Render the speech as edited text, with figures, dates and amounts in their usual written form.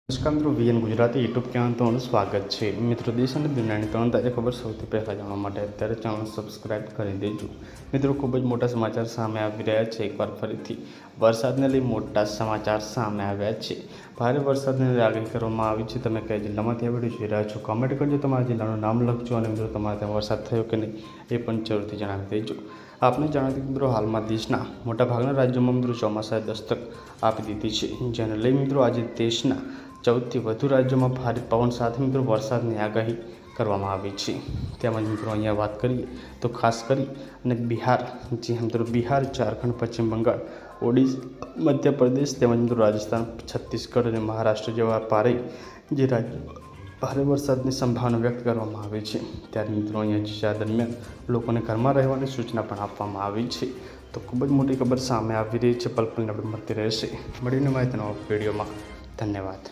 નમસ્કાર મિત્રો, VN Gujarati YouTube channel તમારું સ્વાગત છે. મિત્રો, દેશ અને દુનિયાની ત્રણ તાજા ખબર સૌથી પહેલાં જાણવા માટે અત્યારે ચેનલ સબસ્ક્રાઇબ કરી દેજો. મિત્રો, ખૂબ જ મોટા સમાચાર સામે આવી રહ્યા છે. એકવાર ફરીથી વરસાદને લઈ મોટા સમાચાર સામે આવ્યા છે. ભારે વરસાદની આગાહી કરવામાં આવી છે. તમે કયા જિલ્લામાંથી આ વિડીયો જોઈ રહ્યા છો કમેન્ટ કરજો, તમારા જિલ્લાનું નામ લખજો અને મિત્રો તમારે ત્યાં વરસાદ થયો કે નહીં એ પણ જરૂરથી જણાવી દેજો. આપને જણાવી દઈએ મિત્રો, હાલમાં દેશના મોટાભાગના રાજ્યોમાં મિત્રો ચોમાસાએ દસ્તક આપી દીધી છે, જેને લઈ મિત્રો આજે દેશના 14થી વધુ રાજ્યોમાં ભારે પવન સાથે મિત્રો વરસાદની આગાહી કરવામાં આવી છે. તેમજ મિત્રો અહીંયા વાત કરીએ તો ખાસ કરી અને બિહાર, મિત્રો બિહાર, ઝારખંડ, પશ્ચિમ બંગાળ, ઓડિશા, મધ્યપ્રદેશ તેમજ મિત્રો રાજસ્થાન, છત્તીસગઢ અને મહારાષ્ટ્ર જેવા જે રાજ્યો ભારે વરસાદની સંભાવના વ્યક્ત કરવામાં આવી છે. ત્યારે મિત્રો અહીંયા દરમિયાન લોકોને ઘરમાં રહેવાની સૂચના પણ આપવામાં આવી છે. તો ખૂબ જ મોટી ખબર સામે આવી રહી છે. પલ પલને આપણે મળતી રહેશે. મળીને માહિતીના વિડીયોમાં. ધન્યવાદ.